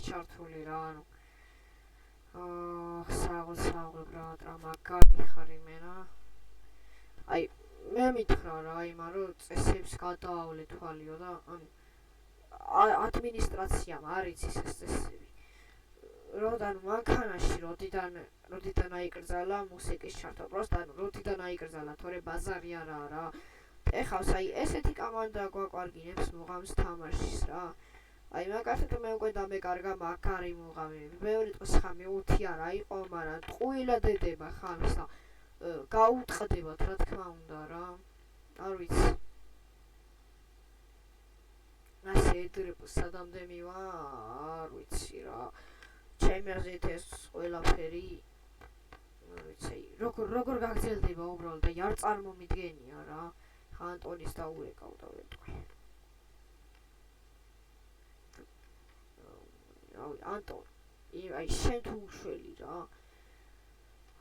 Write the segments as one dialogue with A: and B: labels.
A: ჩართული რა, ანუ საუბრობ რა მაგარი ხარ იმენა. აი მე მითხრა რა იმან რომ წესებს გადაავლე თვალიო და ანუ ადმინისტრაციამ არის ის წესები. როდან მანქანაში როდიდან აიკრძალა მუსიკის ჩართვა, პროსტა ანუ როდიდან აიკრძალა თორე ბაზარი არაა რა. ეხავს აი ესეთი კომანდა გვაყვარგინებს მუღამს თამაშის რა. აი მაგალითად მე უკვე დამეკარგა მაგარი მუღამები. მეორე დღეს ხამი 5 არა იყო, მაგრამ ტყუილა დედება ხამს და გაუტყდებათ რა თქმა უნდა რა. არ ვიცი. ასე ედრებ სადამდე მივა, არ ვიცი რა. ჩემი აზრით ეს ყველაფერი არ ვიცი, როგორ გაგრძელდება უბრალოდ და არ წარმომიდგენია რა. ანტონის დაურეკავდა ვეთქვი. ანტონ, აი შენ თუ უშველი რა.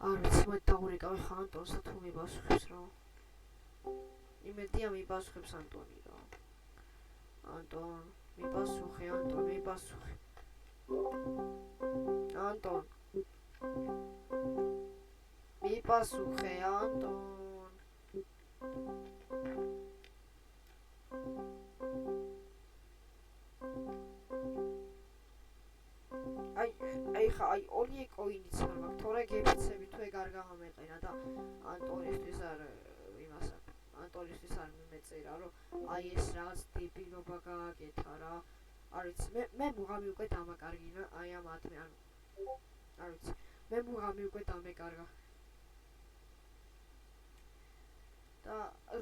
A: არ ვიცი, მე დაურეკავ ხა ანტონს და თუ მიპასუხებს რა. იმედია მიპასუხებს ანტონი რა. ანტონ, მიპასუხე, ანტონ, მიპასუხე. ანტონ. მიპასუხე, ანტონ. აი ორი კოინიც არ მაქვს, თორე გეფიცები თუ ეგ არ გამეყენა და ანტონისთვის არ მიმეწერა რომ აი ეს რაღაც დებილობა გააკეთა რა. არ ვიცი, მე მუღამი უკვე დამაკარგინა, აი ამ ათმე, ანუ არ ვიცი, მე მუღამი უკვე დამეკარგა. და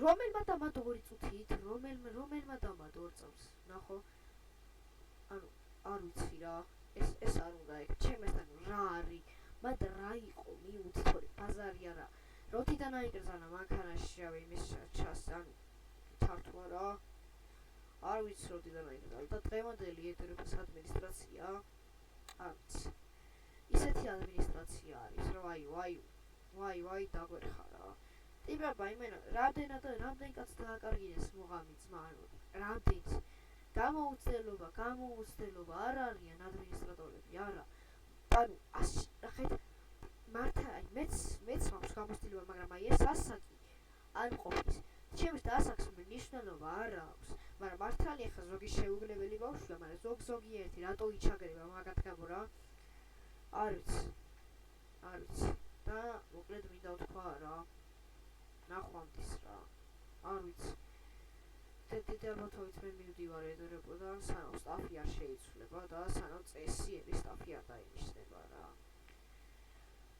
A: რომელმა დამად 2 წუთით, რომელმა დამად 2 წამს, ნახო. ანუ არ ვიცი რა, ეს არ უნდა ეგ, ჩემესთან რა არის, მად რა იყო მიუთი თორე ბაზარი არა. როდიდან აიკრძალა მანქანაში რავი იმის ანუ ჩართვა რა. არ ვიცი როდიდან აიკრძალა და დღევანდელი ედრების ადმინისტრაცია, არ ვიცი. ისეთი ადმინისტრაცია არის, რომ ვაი დაგვერხა რა. ტიპება იმენა, რამდენ კაც დააკარგინეს მუღამი ძმა, რამდენს. გამოუცდელობა არ არიან ადმინისტრატორები, არა. ანუ ნახეთ, მართა აი მეც მაქვს გამოცდილება, მაგრამ აი ეს ასაკი არ ყოფნის. ჩემს და ასაკს მნიშვნელობა არ აქვს, მაგრამ მართალია ხა ზოგი შეუძლებელი ბავშვია, მაგრამ ზოგიერთი რატო იჩაგრება მაგათ გამო რა. არ ვიცი. და მოკლედ მინდა ვთქვა რა. ნახვამდის რა. არ ვიცი. დედალბათოვით მე მივდივარ ედრებოდა, სანამ სტაფი არ შეიცვლება და სანამ წესიერი სტაფი არ დაინიშნება რა.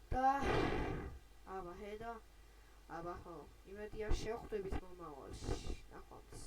A: და აბა ჰედა, აბა ხო, იმედია შევხვდებით მომავალში. ნახვამდის.